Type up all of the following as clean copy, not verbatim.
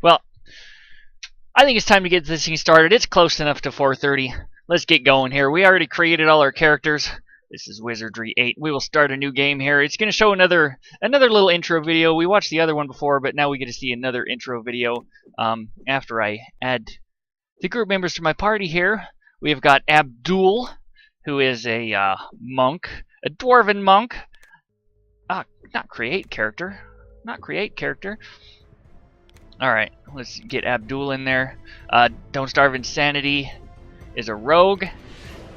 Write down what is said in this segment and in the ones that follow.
Well, I think it's time to get this thing started. It's close enough to 4:30. Let's get going here. We already created all our characters. This is Wizardry 8. We will start a new game here. It's going to show another little intro video. We watched the other one before, but now we get to see another intro video after I add the group members to my party here. We have got Abdul, who is a monk, a dwarven monk. Not create character. Not create character. Alright, let's get Abdul in there. Don't Starve Insanity is a rogue.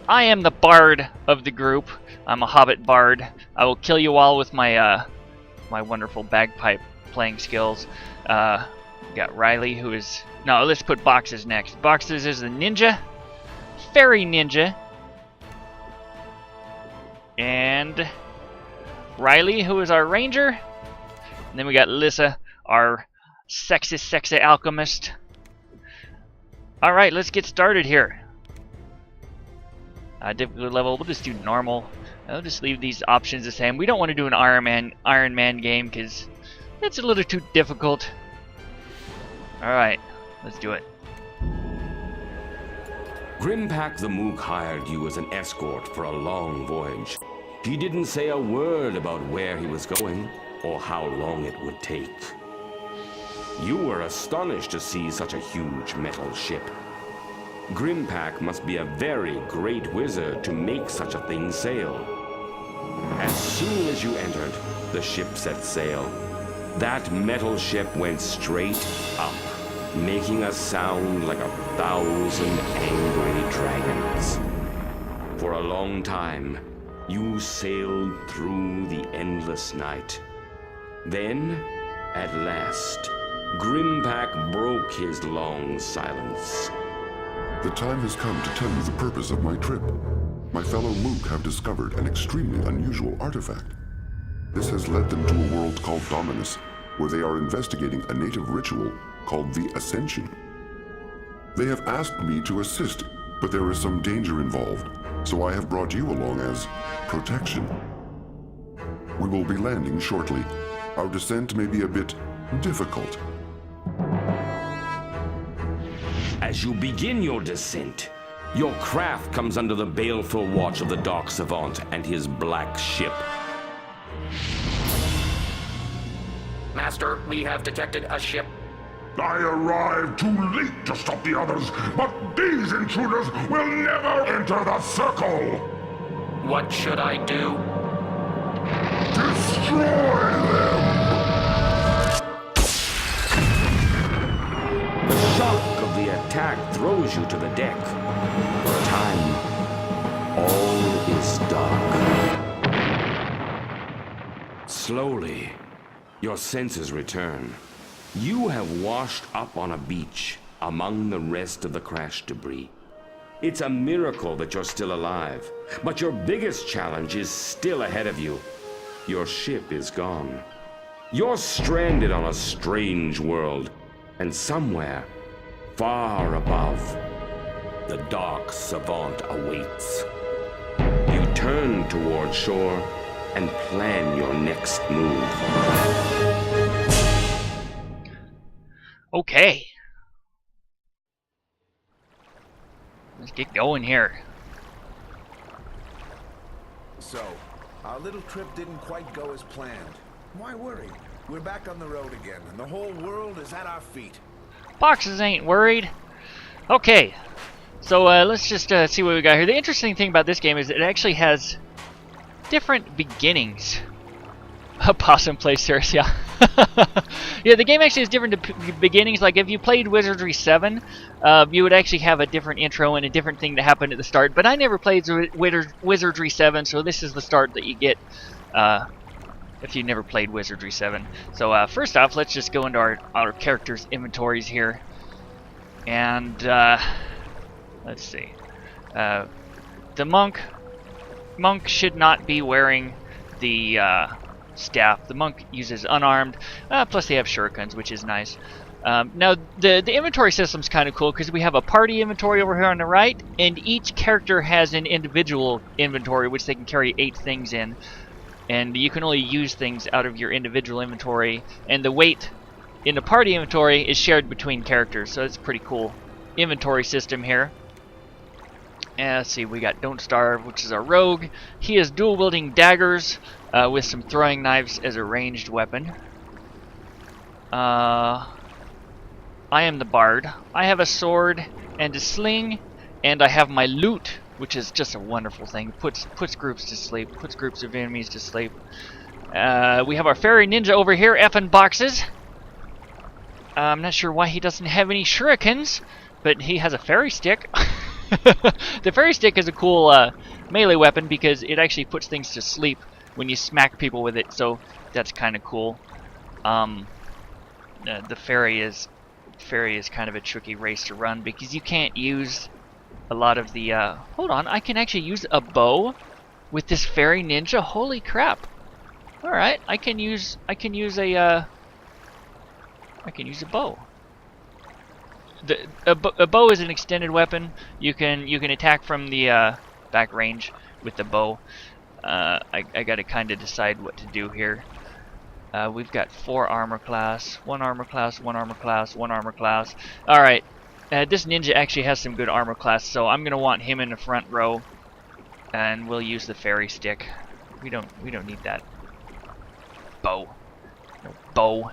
I am the bard of the group. I'm a hobbit bard. I will kill you all with my my wonderful bagpipe playing skills. Got Riley, who is... No, let's put Boxes next. Boxes is the ninja. Fairy ninja. And Riley, who is our ranger. And then we got Lissa, our sexy alchemist. Alright, let's get started here. Difficulty level, we'll just do normal. I'll just leave these options the same. We don't want to do an Iron Man game because that's a little too difficult. Alright, let's do it. Grimpak the Mook hired you as an escort for a long voyage. He didn't say a word about where he was going or how long it would take. You were astonished to see such a huge metal ship. Grimpak must be a very great wizard to make such a thing sail. As soon as you entered, the ship set sail. That metal ship went straight up, making a sound like 1,000 angry dragons. For a long time, you sailed through the endless night. Then, at last, Grimpak broke his long silence. The time has come to tell you the purpose of my trip. My fellow Mook have discovered an extremely unusual artifact. This has led them to a world called Dominus, where they are investigating a native ritual called the Ascension. They have asked me to assist, but there is some danger involved, so I have brought you along as protection. We will be landing shortly. Our descent may be a bit difficult. As you begin your descent, your craft comes under the baleful watch of the Dark Savant and his black ship. Master, we have detected a ship. I arrived too late to stop the others, but these intruders will never enter the circle! What should I do? Destroy them! The shock of the attack throws you to the deck. For a time, all is dark. Slowly, your senses return. You have washed up on a beach among the rest of the crash debris. It's a miracle that you're still alive, but your biggest challenge is still ahead of you. Your ship is gone. You're stranded on a strange world, and somewhere, far above, the Dark Savant awaits. You turn toward shore and plan your next move. Okay. Let's get going here. So, our little trip didn't quite go as planned. Why worry? We're back on the road again, and the whole world is at our feet. Boxes ain't worried. Okay, so let's just see what we got here. The interesting thing about this game is it actually has different beginnings. A possum plays Ceres, yeah. Yeah, the game actually has different beginnings. Like if you played Wizardry 7, you would actually have a different intro and a different thing to happen at the start. But I never played Wizardry 7, so this is the start that you get if you never played Wizardry 7. So first off, let's just go into our characters' inventories here. And let's see. The monk should not be wearing the staff. The monk uses unarmed, plus they have shurikens, which is nice. Now, the inventory system's kind of cool because we have a party inventory over here on the right, and each character has an individual inventory which they can carry 8 things in. And you can only use things out of your individual inventory, and the weight in the party inventory is shared between characters, so it's a pretty cool inventory system here. And let's see, we got Don't Starve, which is our rogue. He is dual-wielding daggers with some throwing knives as a ranged weapon. I am the bard. I have a sword and a sling, and I have my lute, which is just a wonderful thing. Puts groups to sleep, puts groups of enemies to sleep. We have our fairy ninja over here effing boxes. I'm not sure why he doesn't have any shurikens, but he has a fairy stick. The fairy stick is a cool melee weapon because it actually puts things to sleep when you smack people with it, so that's kind of cool. The fairy is kind of a tricky race to run because you can't use a lot of the hold on, I can actually use a bow with this fairy ninja. Holy crap. All right, I can use a bow. A bow is an extended weapon. You can attack from the back range with the bow. I got to kind of decide what to do here. We've got 4 armor class, 1 armor class, 1 armor class, 1 armor class. All right, this ninja actually has some good armor class, so I'm gonna want him in the front row, and we'll use the fairy stick. We don't need that bow. No bow.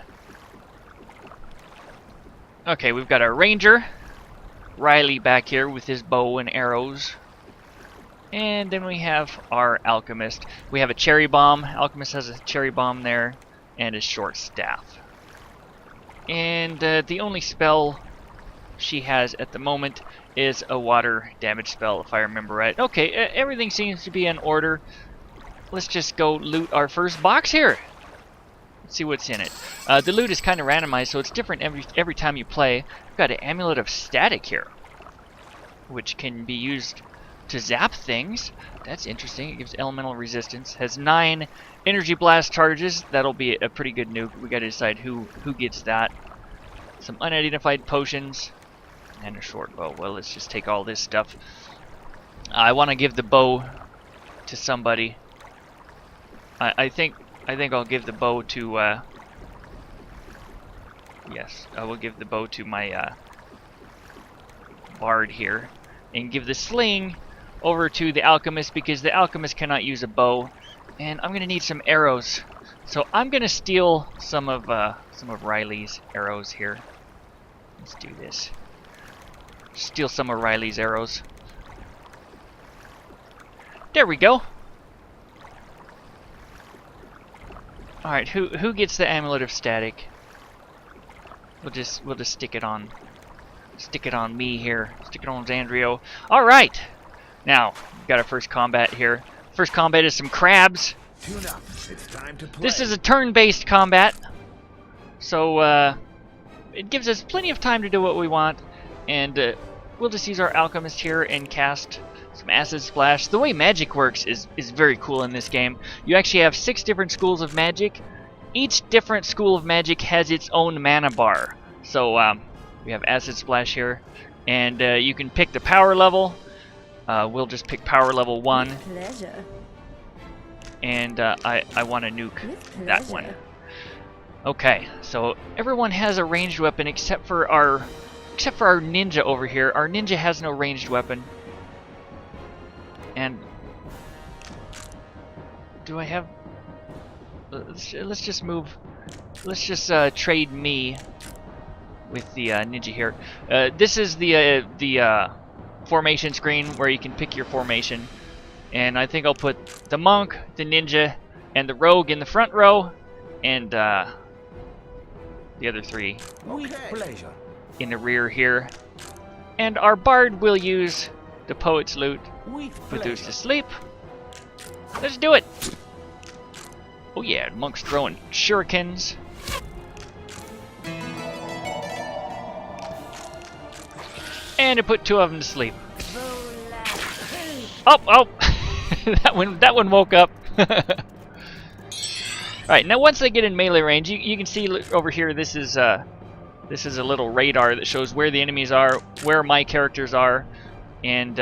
Okay, we've got our ranger, Riley, back here with his bow and arrows. And then we have our alchemist. We have a cherry bomb. Alchemist has a cherry bomb there and a short staff. And the only spell she has at the moment is a water damage spell, if I remember right. Okay, everything seems to be in order. Let's just go loot our first box here. See what's in it. The loot is kind of randomized, so it's different every time you play. We've got an amulet of static here, which can be used to zap things. That's interesting. It gives elemental resistance. Has 9 energy blast charges. That'll be a pretty good nuke. We got to decide who gets that. Some unidentified potions and a short bow. Well, let's just take all this stuff. I want to give the bow to somebody. I think I'll give the bow to, yes, I will give the bow to my bard here, and give the sling over to the alchemist because the alchemist cannot use a bow, and I'm gonna need some arrows, so I'm gonna steal some of Riley's arrows here. Let's do this. Steal some of Riley's arrows. There we go. All right, who gets the amulet of static? We'll just stick it on me here. Stick it on Zzandrio. All right, now we've got our first combat here. First combat is some crabs. Tune up. It's time to play. This is a turn-based combat, so it gives us plenty of time to do what we want, and we'll just use our alchemist here and cast some acid splash. The way magic works is very cool in this game. You actually have 6 different schools of magic. Each different school of magic has its own mana bar. So we have acid splash here, and you can pick the power level. We'll just pick power level 1. Pleasure. And I want to nuke that one. Okay, so everyone has a ranged weapon except for our ninja over here. Our ninja has no ranged weapon. And do I have? Let's just move. Let's just trade me with the ninja here. This is the formation screen where you can pick your formation, and I think I'll put the monk, the ninja, and the rogue in the front row, and the other 3 in the rear here. And our bard will use the poet's lute. Put those to sleep. Let's do it. Oh yeah, the monk's throwing shurikens. And it put 2 of them to sleep. Oh, that one woke up. Alright, now once they get in melee range, you can see over here this is a little radar that shows where the enemies are, where my characters are, and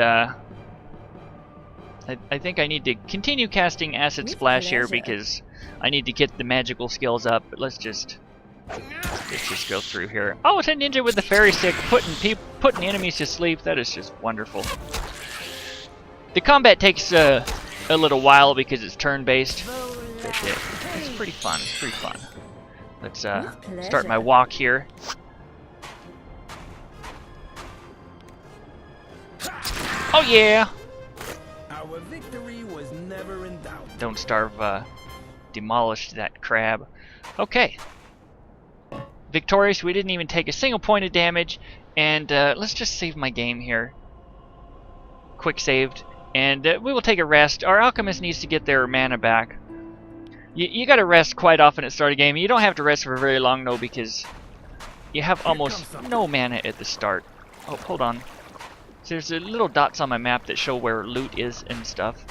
I think I need to continue casting acid splash here because I need to get the magical skills up. But let's just Let's just go through here. Oh, it's a ninja with the fairy stick putting enemies to sleep. That is just wonderful. The combat takes a little while because it's turn-based. It's pretty fun. It's pretty fun. Let's start my walk here. Oh yeah! Our victory was never in doubt. Don't starve. Demolished that crab. Okay. Victorious. We didn't even take a single point of damage. And let's just save my game here. Quick saved. And we will take a rest. Our alchemist needs to get their mana back. You gotta rest quite often at the start of the game. You don't have to rest for very long though, because you have almost no mana at the start. Oh, hold on. So there's little dots on my map that show where loot is and stuff.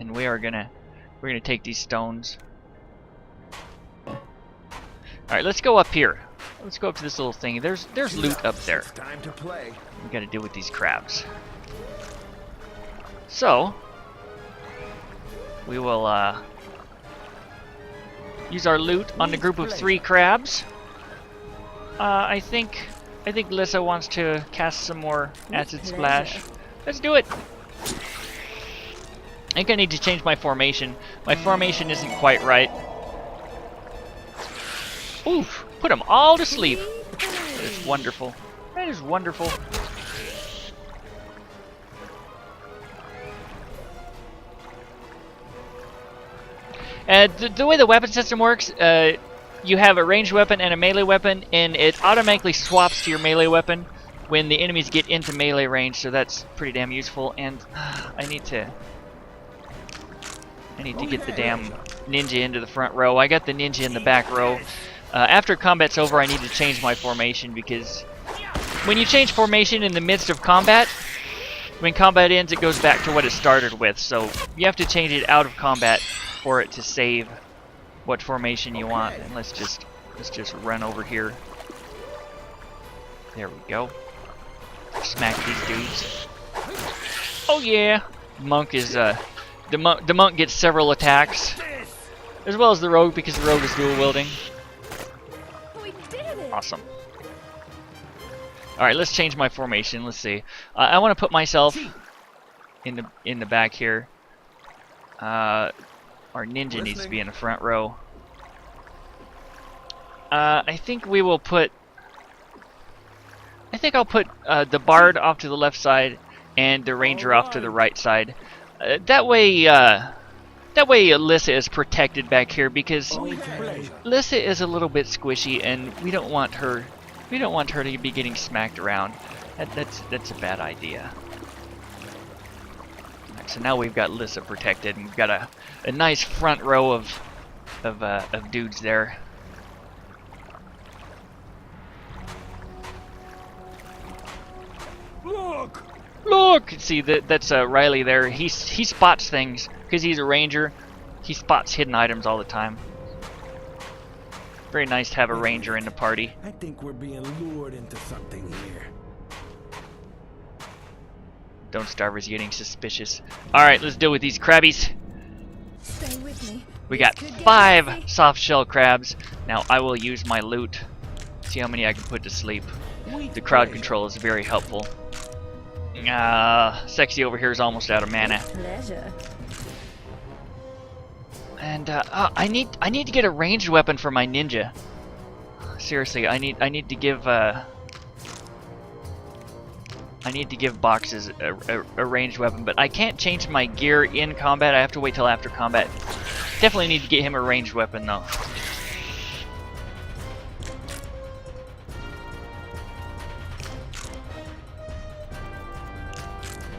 And we're gonna take these stones. Alright, let's go up here. Let's go up to this little thing. There's loot up there. It's time to play. We gotta deal with these crabs. So we will use our loot on the group of 3 crabs. I think Lissa wants to cast some more acid splash. Let's do it. I think I need to change my formation. My formation isn't quite right. Oof! Put them all to sleep. That is wonderful. That is wonderful. The way the weapon system works, you have a ranged weapon and a melee weapon, and it automatically swaps to your melee weapon when the enemies get into melee range, so that's pretty damn useful. And I need to get the damn ninja into the front row. I got the ninja in the back row. After combat's over, I need to change my formation, because when you change formation in the midst of combat, when combat ends, it goes back to what it started with. So you have to change it out of combat for it to save what formation you want. And let's just run over here. There we go. Smack these dudes. Oh yeah. Monk is the monk gets several attacks, as well as the rogue, because the rogue is dual wielding. Awesome. All right, let's change my formation. Let's see. I want to put myself in the back here. Our ninja needs to be in the front row. I think I'll put the bard off to the left side and the ranger off to the right side. That way Alyssa is protected back here, because Alyssa is a little bit squishy, and we don't want her to be getting smacked around. That's a bad idea. Right, so now we've got Alyssa protected, and we've got a nice front row of dudes there. Look! See, that's Riley there. He spots things because he's a ranger. He spots hidden items all the time. Very nice to have a ranger in the party. I think we're being lured into something here. Don't Starve is getting suspicious. All right, let's deal with these crabbies. Stay with me. We got 5 soft shell crabs. Now I will use my loot. See how many I can put to sleep. The crowd control is very helpful. Sexy over here is almost out of mana. Pleasure. And I need to get a ranged weapon for my ninja. Seriously, I need to give boxes a ranged weapon, but I can't change my gear in combat. I have to wait till after combat. Definitely need to get him a ranged weapon though.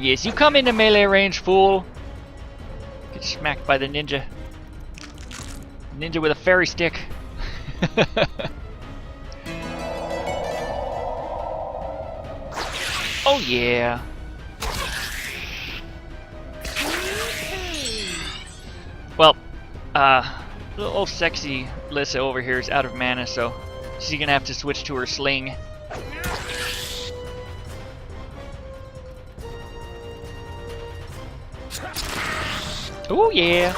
Yes, you come into melee range, fool. Get smacked by the ninja. Ninja with a fairy stick. Oh yeah. Well, little old sexy Lissa over here is out of mana, so she's gonna have to switch to her sling. Oh yeah.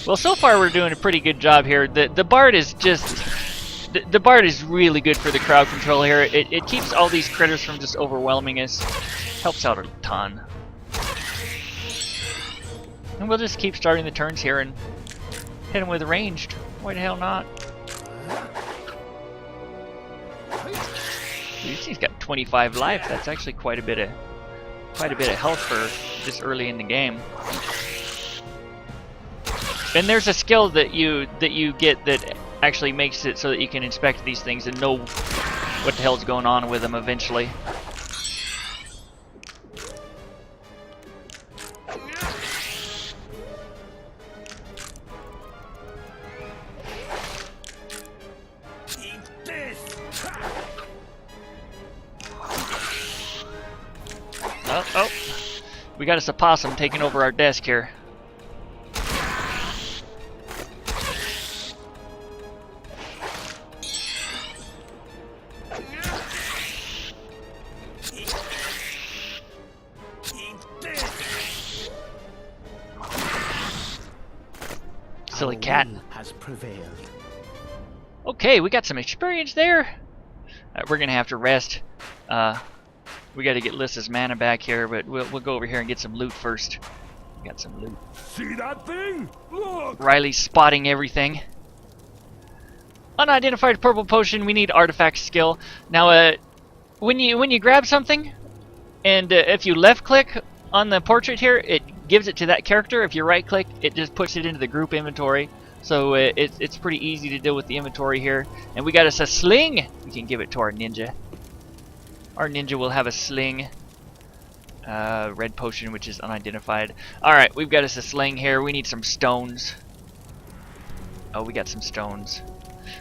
Well, so far we're doing a pretty good job here. The Bard is just... The Bard is really good for the crowd control here. It keeps all these critters from just overwhelming us. Helps out a ton. And we'll just keep starting the turns here and hit him with ranged. Why the hell not? He's got 25 life. That's actually quite a bit of health for this early in the game. And there's a skill that you get that actually makes it so that you can inspect these things and know what the hell's going on with them eventually. Oh, we got us a possum taking over our desk here. Silly cat. Has prevailed. Okay, we got some experience there. We're gonna have to rest. We got to get Lissa's mana back here, but we'll go over here and get some loot first. We got some loot. See that thing? Look! Riley's spotting everything. Unidentified purple potion. We need artifact skill. Now, when you grab something, and if you left click on the portrait here, it gives it to that character. If you right click, it just puts it into the group inventory. So it's pretty easy to deal with the inventory here. And we got us a sling. We can give it to our ninja. Our ninja will have a sling. Red potion, which is unidentified. Alright, we've got us a sling here. We need some stones. Oh, we got some stones.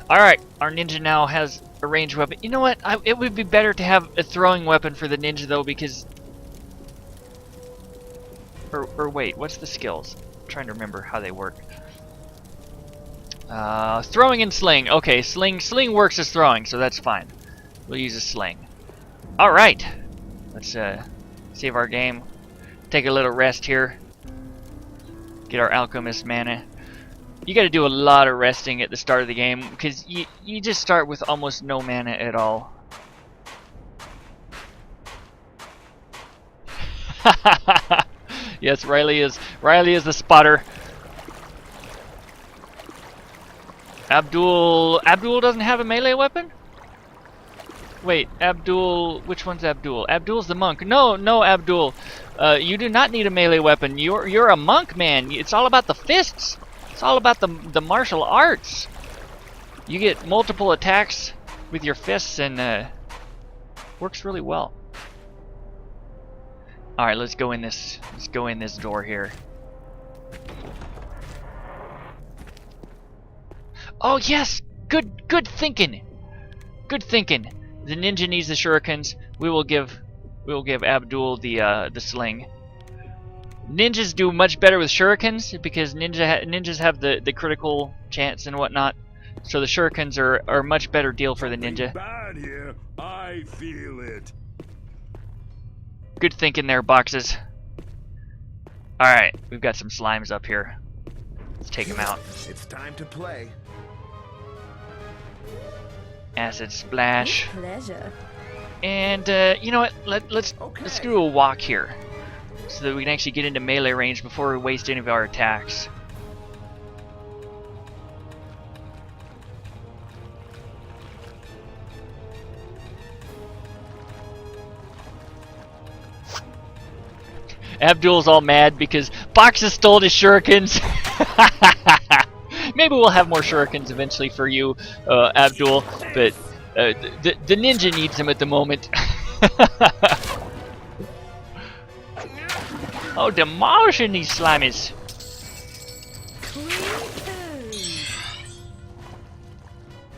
Alright, our ninja now has a ranged weapon. You know what? It would be better to have a throwing weapon for the ninja, though, because... Or wait, what's the skills? I'm trying to remember how they work. Throwing and sling. Okay, sling works as throwing, so that's fine. We'll use a sling. Alright, let's save our game, take a little rest here, get our alchemist mana. You gotta do a lot of resting at the start of the game, because you just start with almost no mana at all. Yes, Riley is the spotter. Abdul doesn't have a melee weapon? Wait, Abdul, which one's Abdul? Abdul's the monk. No, Abdul. You do not need a melee weapon. You're a monk, man. It's all about the fists. It's all about the martial arts. You get multiple attacks with your fists and works really well. All right, let's go in this door here. Oh yes, good thinking. Good thinking. The ninja needs the shurikens. We will give Abdul the sling. Ninjas do much better with shurikens because ninjas have the critical chance and whatnot. So the shurikens are a much better deal for the ninja. Bad here. I feel it. Good thinking there, boxes. All right, we've got some slimes up here. Let's take them out. It's time to play. Acid splash. Pleasure. And you know what? Let's do a walk here, so that we can actually get into melee range before we waste any of our attacks. Abdul's all mad because Boxes stole his shurikens. Maybe we'll have more shurikens eventually for you, Abdul, but the ninja needs them at the moment. Oh, demolishing these slimies.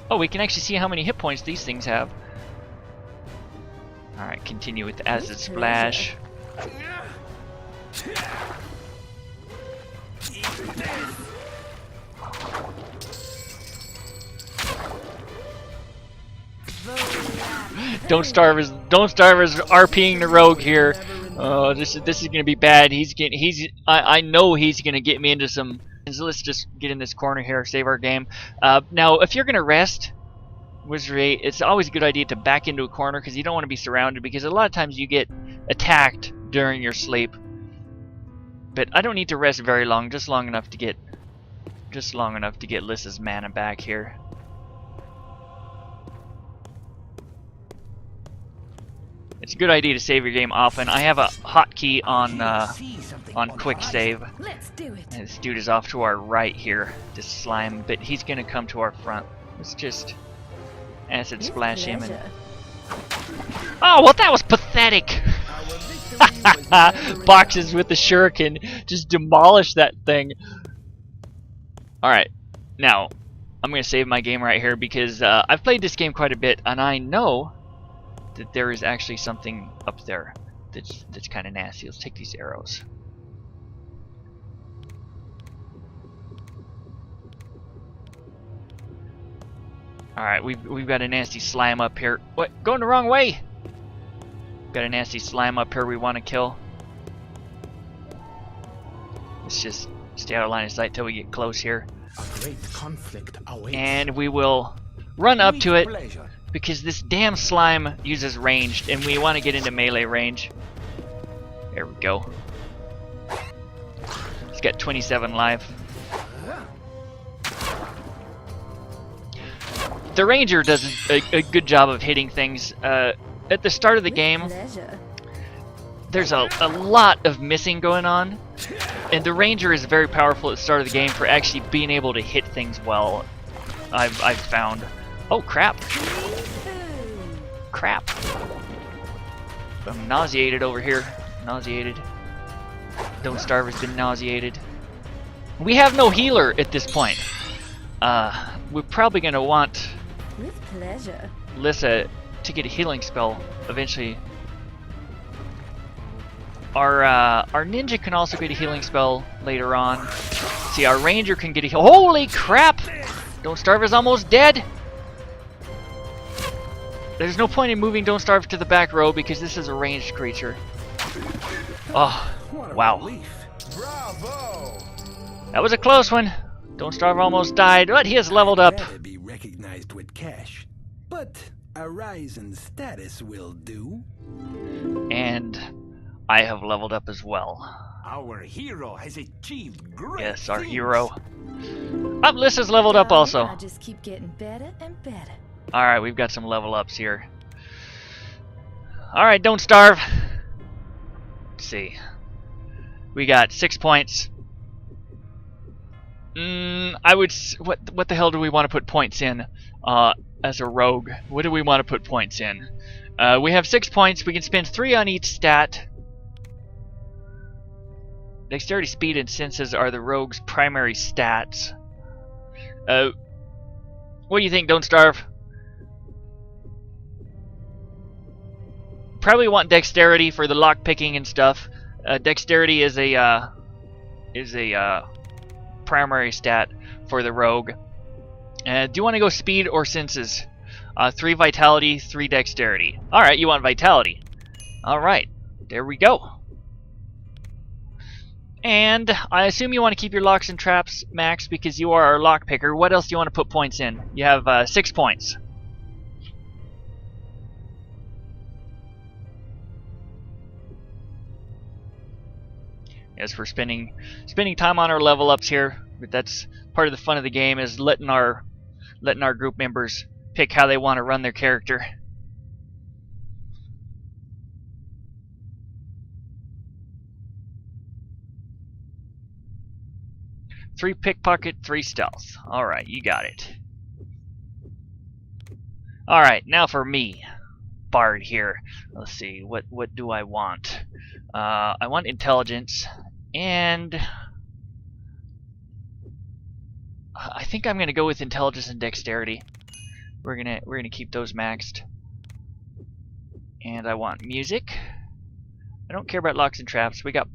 Oh, we can actually see how many hit points these things have. Alright, continue with the acid splash. Don't starve us RPing the rogue here. Oh, this is gonna be bad. I know he's gonna get me into some So let's just get in this corner here, save our game. Now, if you're gonna rest, Wizardry, it's always a good idea to back into a corner because you don't want to be surrounded, because a lot of times you get attacked during your sleep. But I don't need to rest very long, just long enough to get Lissa's mana back here. It's a good idea to save your game often. I have a hotkey on quick save. Let's do it. And this dude is off to our right here, this slime, but he's gonna come to our front. Let's just acid splash him. And... oh, well, that was pathetic. Boxes with the shuriken, just demolish that thing. All right, now I'm gonna save my game right here because I've played this game quite a bit, and I know that there is actually something up there that's kind of nasty. Let's take these arrows. All right, we've got a nasty slime up here. What? Going the wrong way. Got a nasty slime up here we want to kill. Let's just stay out of line of sight till we get close here. A great conflict awaits. And we will run up to it because this damn slime uses ranged and we want to get into melee range. There we go. It's got 27 life. The ranger does a good job of hitting things. At the start of the game, there's a lot of missing going on, and the ranger is very powerful at the start of the game for actually being able to hit things well. I've found. Oh crap! Crap! I'm nauseated over here. Nauseated. Don't Starve has been nauseated. We have no healer at this point. We're probably gonna want With pleasure. Lissa to get a healing spell eventually. Our ninja can also get a healing spell later on. See, our ranger can get a holy crap! Don't Starve is almost dead. There's no point in moving Don't Starve to the back row because this is a ranged creature. Oh, wow. Bravo! That was a close one. Don't Starve almost died, but he has leveled up. Better be recognized with cash, but a rise in status will do. And I have leveled up as well. Our hero has achieved great Yes, our things. hero. Up, Lissa's leveled up also. I just keep getting better and better. Alright, we've got some level ups here. Alright, Don't Starve. Let's see. We got 6 points. What the hell do we want to put points in as a rogue? What do we want to put points in? We have 6 points. We can spend 3 on each stat. Dexterity, speed, and senses are the rogue's primary stats. What do you think, Don't Starve? Probably want dexterity for the lock picking and stuff. Dexterity is a primary stat for the rogue. Do you want to go speed or senses? 3 vitality, 3 dexterity. Alright, you want vitality. Alright, there we go. And I assume you want to keep your locks and traps max because you are our lock picker. What else do you want to put points in? You have 6 points. As for spending time on our level ups here, but that's part of the fun of the game, is letting our group members pick how they want to run their character. Three pickpocket, 3 stealth. Alright, you got it. Alright, now for me. Bard here. Let's see, what do I want? I want intelligence, and I think I'm gonna go with intelligence and dexterity. We're gonna keep those maxed. And I want music. I don't care about locks and traps. We got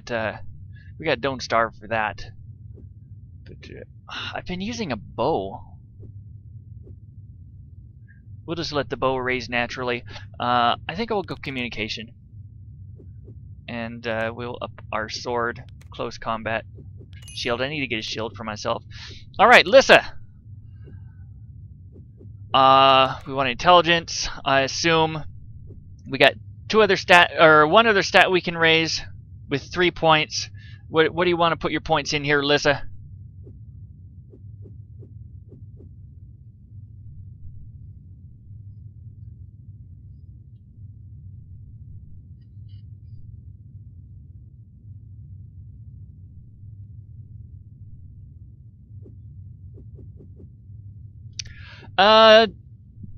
Don't Starve for that. But I've been using a bow. We'll just let the bow raise naturally. I think I will go communication. And we'll up our sword, close combat. Shield. I need to get a shield for myself. Alright, Lissa. We want intelligence. I assume we got one other stat we can raise with 3 points. What do you want to put your points in here, Lissa?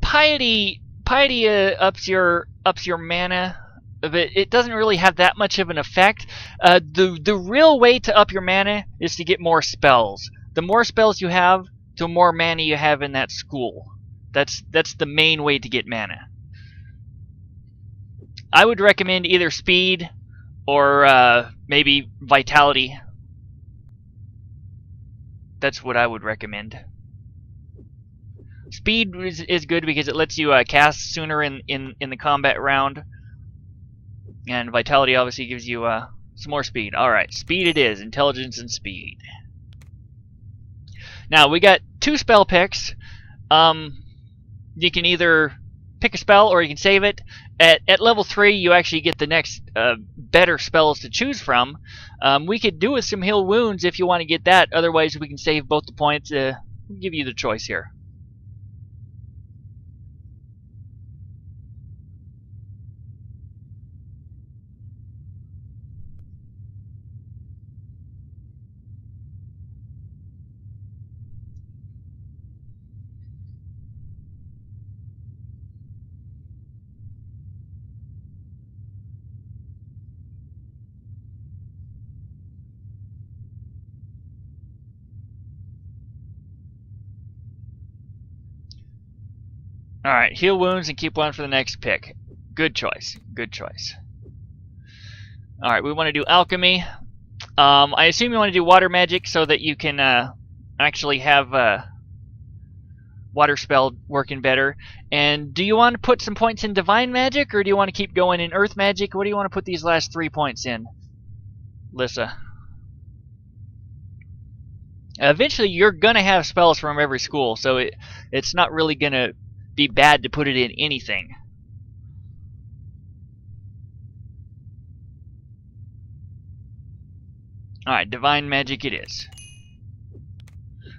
Piety ups your mana, but it doesn't really have that much of an effect. The real way to up your mana is to get more spells. The more spells you have, the more mana you have in that school. That's the main way to get mana. I would recommend either speed or maybe vitality. That's what I would recommend. Speed is good because it lets you cast sooner in the combat round. And vitality obviously gives you some more speed. Alright, speed it is. Intelligence and speed. Now, we got 2 spell picks. You can either pick a spell or you can save it. At level 3, you actually get the next better spells to choose from. We could do with some heal wounds if you want to get that. Otherwise, we can save both the points. We'll give you the choice here. Alright, heal wounds and keep one for the next pick. Good choice. Good choice. Alright, we want to do alchemy. I assume you want to do water magic so that you can actually have water spell working better. And do you want to put some points in divine magic, or do you want to keep going in earth magic? What do you want to put these last 3 points in, Lissa? Eventually, you're going to have spells from every school, so it's not really going to be bad to put it in anything. Alright, divine magic it is.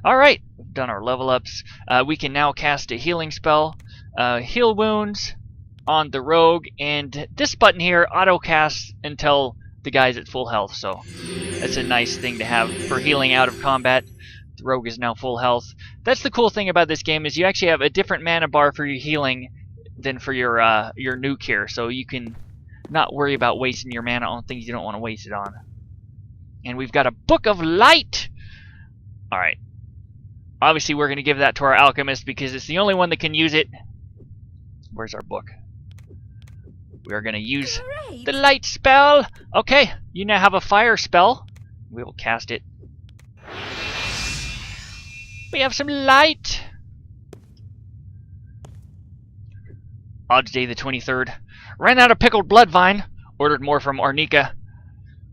Alright, we've done our level ups. We can now cast a healing spell. Heal wounds on the rogue, and this button here auto casts until the guy's at full health, so that's a nice thing to have for healing out of combat. The rogue is now full health. That's the cool thing about this game, is you actually have a different mana bar for your healing than for your nuke here, so you can not worry about wasting your mana on things you don't want to waste it on. And we've got a Book of Light! Alright. Obviously we're going to give that to our alchemist because it's the only one that can use it. Where's our book? We are going to use the light spell! Okay, you now have a fire spell. We will cast it. We have some light! Odds day the 23rd. Ran out of pickled bloodvine. Ordered more from Arnica.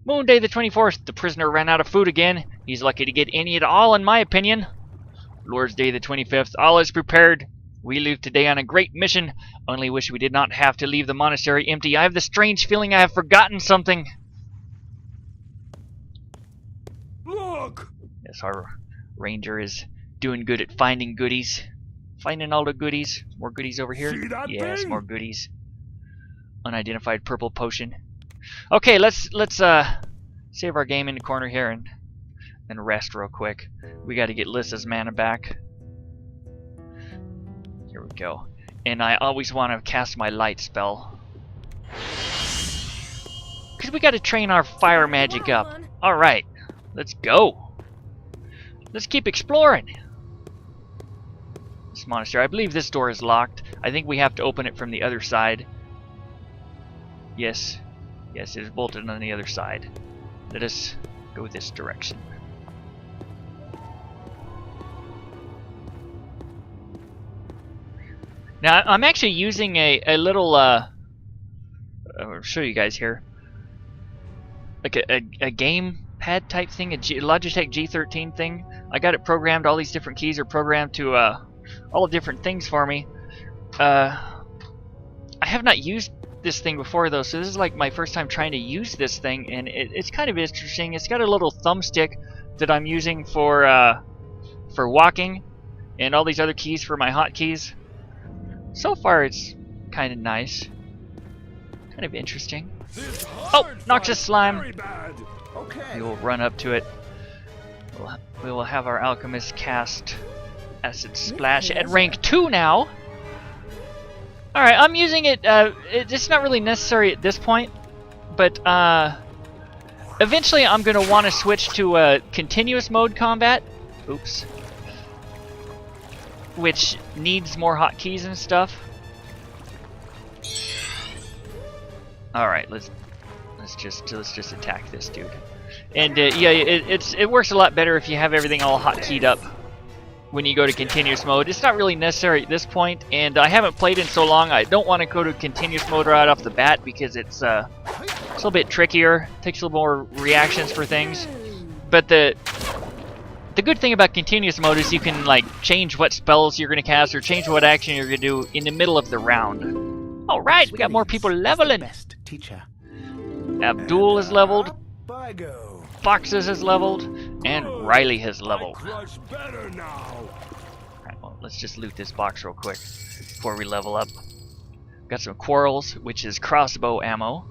Moon day the 24th. The prisoner ran out of food again. He's lucky to get any at all, in my opinion. Lord's day the 25th. All is prepared. We leave today on a great mission. Only wish we did not have to leave the monastery empty. I have the strange feeling I have forgotten something. Look! Yes, our ranger is doing good at finding goodies. Finding all the goodies. More goodies over here. See that Yes, thing? more goodies. Unidentified purple potion. Okay, let's save our game in the corner here and rest real quick. We got to get Lissa's mana back. Here we go. And I always want to cast my light spell, because we got to train our fire magic up. All right, let's go. Let's keep exploring this monastery. I believe this door is locked. I think we have to open it from the other side. Yes. Yes, it is bolted on the other side. Let us go this direction. Now, I'm actually using a little, I'll show you guys here. Like a game pad type thing, a Logitech G13 thing. I got it programmed. All these different keys are programmed to all different things for me. I have not used this thing before though, so this is like my first time trying to use this thing, and it's kind of interesting. It's got a little thumbstick that I'm using for walking, and all these other keys for my hotkeys. So far, it's kind of nice, kind of interesting. Oh, noxious slime! Okay. We will run up to it. We will have our alchemist cast acid splash at rank 2 now. Alright, I'm using it, it's not really necessary at this point, but eventually I'm going to want to switch to continuous mode combat. Oops. Which needs more hotkeys and stuff. Alright, let's just attack this dude. And yeah, it works a lot better if you have everything all hotkeyed up when you go to continuous mode. It's not really necessary at this point, and I haven't played in so long. I don't want to go to continuous mode right off the bat because it's a little bit trickier. It takes a little more reactions for things. But the good thing about continuous mode is you can like change what spells you're going to cast or change what action you're going to do in the middle of the round. All right, we got more people leveling. Abdul is leveled. Foxes is leveled, and Riley has leveled. Alright, well, let's just loot this box real quick before we level up. Got some quarrels, which is crossbow ammo.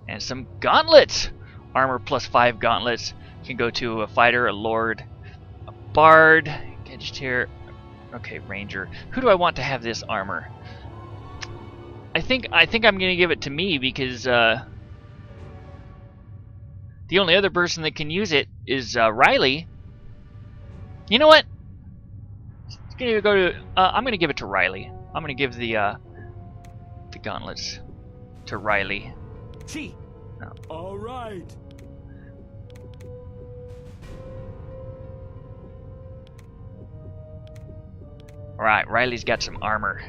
And some gauntlets! Armor plus 5 gauntlets. Can go to a fighter, a lord, a bard. Get just here. Okay, ranger. Who do I want to have this armor? I think I'm gonna give it to me because the only other person that can use it is Riley. You know what? It's gonna go to. I'm gonna give it to Riley. I'm gonna give the gauntlets to Riley. Gee. No. All right. All right, Riley's got some armor.